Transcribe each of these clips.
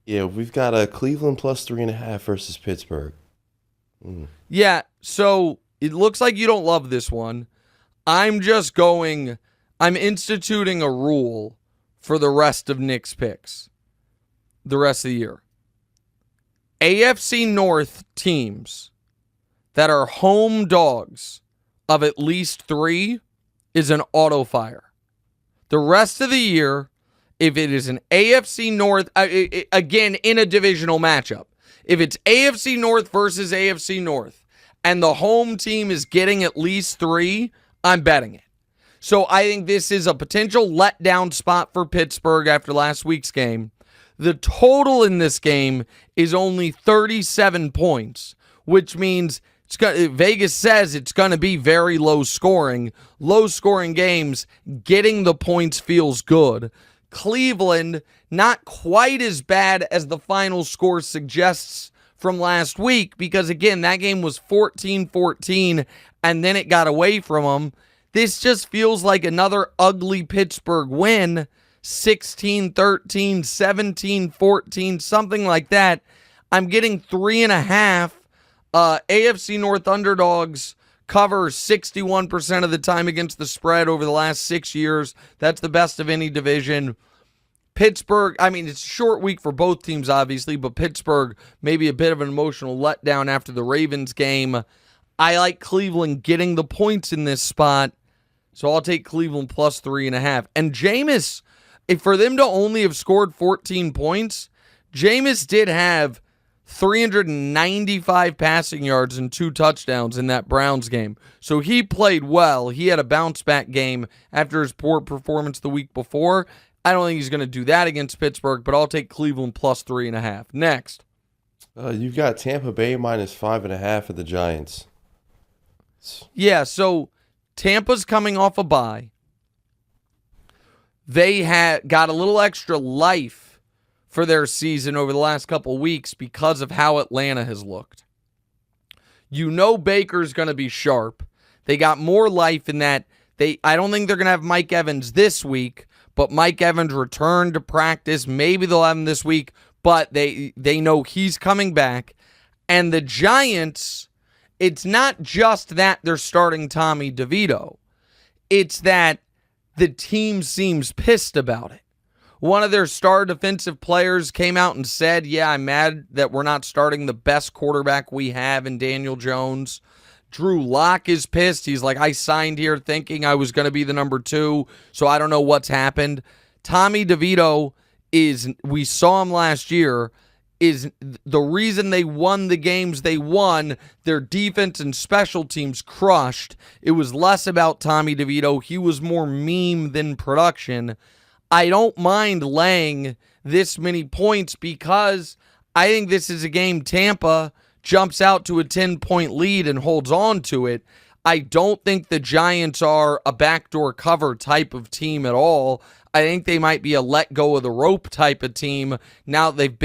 Yeah, we've got a Cleveland plus 3.5 versus Pittsburgh. Mm. Yeah, so it looks like you don't love this one. I'm instituting a rule for the rest of Nick's picks, the rest of the year. AFC North teams that are home dogs of at least 3 is an auto fire. The rest of the year, if it is an AFC North, again, in a divisional matchup, if it's AFC North versus AFC North and the home team is getting at least 3, I'm betting it. So I think this is a potential letdown spot for Pittsburgh after last week's game. The total in this game is only 37 points, which means Vegas says it's going to be very low scoring. Low scoring games, getting the points feels good. Cleveland, not quite as bad as the final score suggests from last week, because again, that game was 14-14 and then it got away from them. This just feels like another ugly Pittsburgh win, 16-13, 17-14, something like that. I'm getting 3.5. AFC North underdogs cover 61% of the time against the spread over the last 6 years. That's the best of any division. Pittsburgh, I mean, it's a short week for both teams, obviously, but Pittsburgh maybe a bit of an emotional letdown after the Ravens game. I like Cleveland getting the points in this spot, so I'll take Cleveland plus 3.5. And Jameis, for them to only have scored 14 points, Jameis did have 395 passing yards and 2 touchdowns in that Browns game. So he played well. He had a bounce-back game after his poor performance the week before. I don't think he's going to do that against Pittsburgh, but I'll take Cleveland plus 3.5. Next. You've got Tampa Bay minus 5.5 of the Giants. Yeah, so Tampa's coming off a bye. They had got a little extra life for their season over the last couple weeks because of how Atlanta has looked. You know Baker's going to be sharp. They got more life in that. I don't think they're going to have Mike Evans this week, but Mike Evans returned to practice. Maybe they'll have him this week, but they know he's coming back. And the Giants, it's not just that they're starting Tommy DeVito. It's that the team seems pissed about it. One of their star defensive players came out and said, yeah, I'm mad that we're not starting the best quarterback we have in Daniel Jones. Drew Lock is pissed. He's like, I signed here thinking I was going to be the number 2, so I don't know what's happened. Tommy DeVito we saw him last year, is the reason they won the games they won. Their defense and special teams crushed. It was less about Tommy DeVito. He was more meme than production. I don't mind laying this many points because I think this is a game Tampa jumps out to a 10-point lead and holds on to it. I don't think the Giants are a backdoor cover type of team at all. I think they might be a let go of the rope type of team now that they've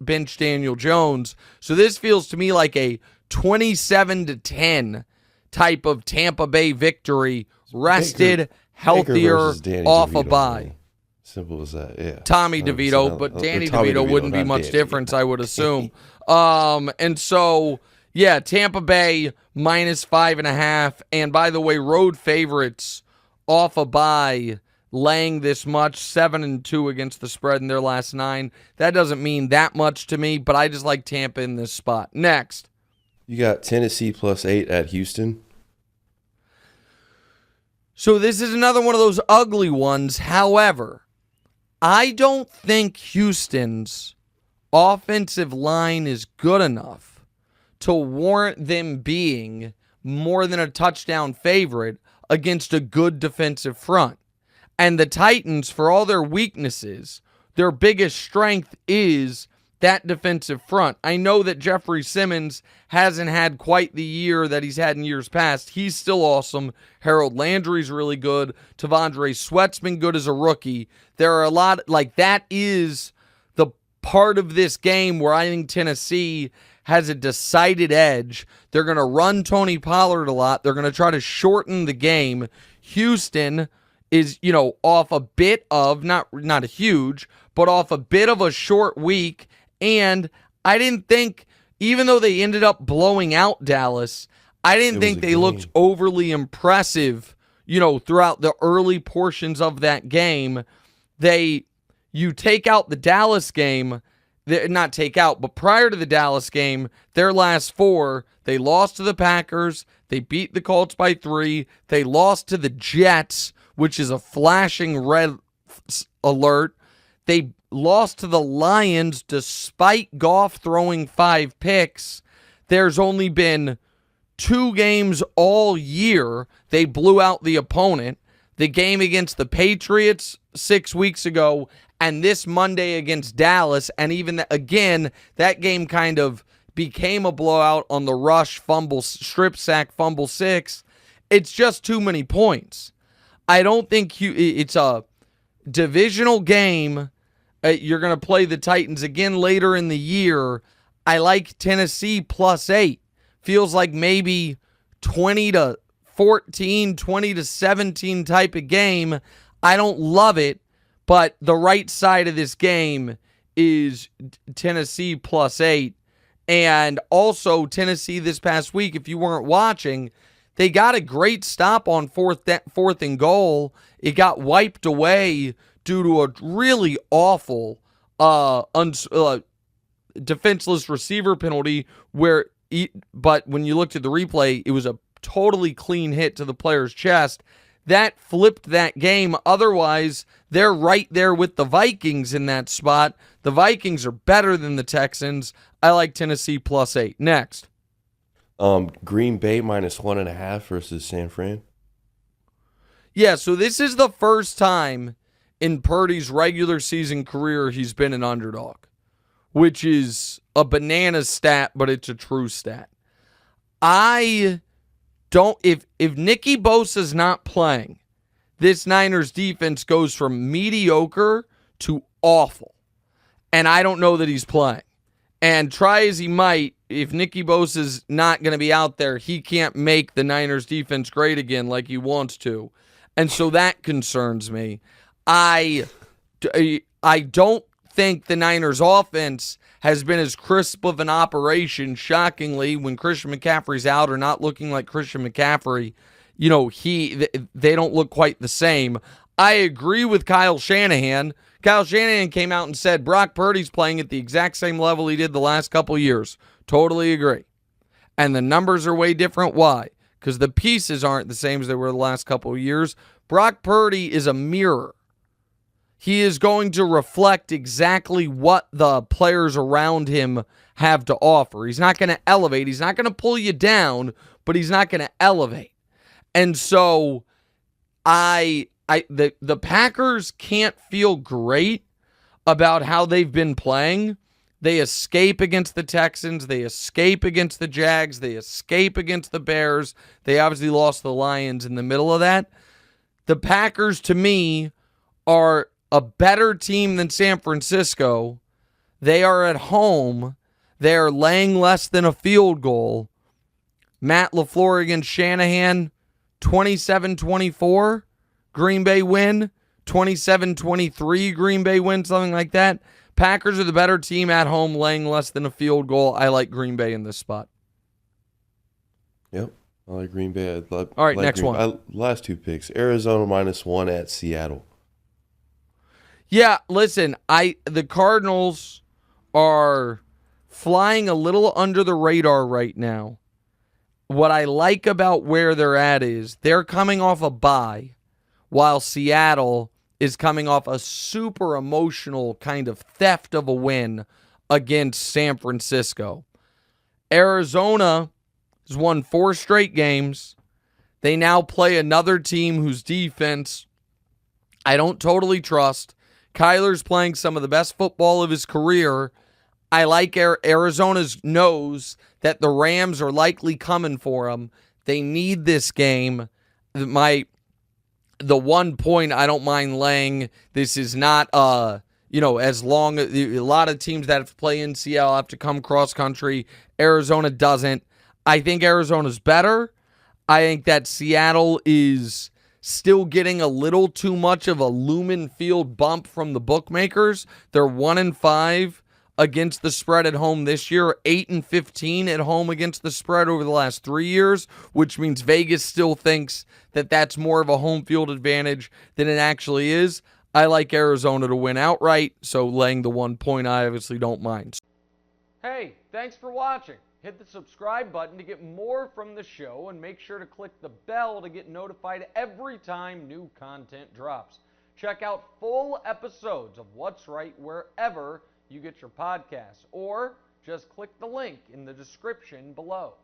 benched Daniel Jones. So this feels to me like a 27-10 type of Tampa Bay victory. Rested, healthier, off a bye. Man. Simple as that, yeah. Tommy DeVito, but Danny DeVito wouldn't be much difference, I would assume. And so, yeah, Tampa Bay minus 5.5. And by the way, road favorites off a bye, laying this much, 7-2 against the spread in their last 9. That doesn't mean that much to me, but I just like Tampa in this spot. Next. You got Tennessee plus 8 at Houston. So this is another one of those ugly ones. However, I don't think Houston's offensive line is good enough to warrant them being more than a touchdown favorite against a good defensive front. And the Titans, for all their weaknesses, their biggest strength is that defensive front. I know that Jeffrey Simmons hasn't had quite the year that he's had in years past. He's still awesome. Harold Landry's really good. Tavondre Sweat's been good as a rookie. There are a lot, like that is the part of this game where I think Tennessee has a decided edge. They're going to run Tony Pollard a lot. They're going to try to shorten the game. Houston is, off a bit of, not a huge, but off a bit of a short week And I didn't think, even though they ended up blowing out Dallas, I didn't think they looked overly impressive, throughout the early portions of that game. You take out the Dallas game, not take out, but prior to the Dallas game, their last 4, they lost to the Packers, they beat the Colts by 3, they lost to the Jets, which is a flashing red alert, they lost to the Lions despite Goff throwing 5 picks. There's only been 2 games all year they blew out the opponent. The game against the Patriots 6 weeks ago and this Monday against Dallas. And even again, that game kind of became a blowout on the rush, fumble, strip sack, fumble 6. It's just too many points. I don't think it's a divisional game. You're going to play the Titans again later in the year. I like Tennessee +8. Feels like maybe 20-14, 20-17 type of game. I don't love it, but the right side of this game is Tennessee +8. And also Tennessee this past week, if you weren't watching, they got a great stop on fourth and goal. It got wiped away due to a really awful defenseless receiver penalty but when you looked at the replay, it was a totally clean hit to the player's chest. That flipped that game. Otherwise, they're right there with the Vikings in that spot. The Vikings are better than the Texans. I like Tennessee +8. Next. Green Bay -1.5 versus San Fran. Yeah, so this is the first time in Purdy's regular season career he's been an underdog, which is a banana stat, but it's a true stat. If Nicky Bosa's not playing, this Niners defense goes from mediocre to awful. And I don't know that he's playing. And try as he might, if Nicky Bosa's not going to be out there, he can't make the Niners defense great again like he wants to. And so that concerns me. I don't think the Niners offense has been as crisp of an operation, shockingly, when Christian McCaffrey's out or not looking like Christian McCaffrey. They don't look quite the same. I agree with Kyle Shanahan. Kyle Shanahan came out and said Brock Purdy's playing at the exact same level he did the last couple years. Totally agree. And the numbers are way different. Why? Because the pieces aren't the same as they were the last couple of years. Brock Purdy is a mirror. He is going to reflect exactly what the players around him have to offer. He's not going to elevate. He's not going to pull you down, but he's not going to elevate. And so the Packers can't feel great about how they've been playing. They escape against the Texans. They escape against the Jags. They escape against the Bears. They obviously lost the Lions in the middle of that. The Packers, to me, are a better team than San Francisco. They are at home. They are laying less than a field goal. Matt LaFleur against Shanahan, 27-24. Green Bay win. 27-23 Green Bay win, something like that. Packers are the better team at home, laying less than a field goal. I like Green Bay in this spot. Yep, I like Green Bay. All right, next one. Last 2 picks. Arizona -1 at Seattle. Yeah, listen, the Cardinals are flying a little under the radar right now. What I like about where they're at is they're coming off a bye, while Seattle is coming off a super emotional kind of theft of a win against San Francisco. Arizona has won 4 straight games. They now play another team whose defense I don't totally trust. Kyler's playing some of the best football of his career. I like Arizona's knows that the Rams are likely coming for him. They need this game. The 1 point I don't mind laying. This is not as long as a lot of teams that have to play in Seattle have to come cross country. Arizona doesn't. I think Arizona's better. I think that Seattle is still getting a little too much of a Lumen Field bump from the bookmakers. They're 1-5 against the spread at home this year, 8-15 at home against the spread over the last 3 years, which means Vegas still thinks that that's more of a home field advantage than it actually is. I like Arizona to win outright, so laying the 1 point, I obviously don't mind. Hey, thanks for watching. Hit the subscribe button to get more from the show, and make sure to click the bell to get notified every time new content drops. Check out full episodes of What's Right wherever you get your podcasts, or just click the link in the description below.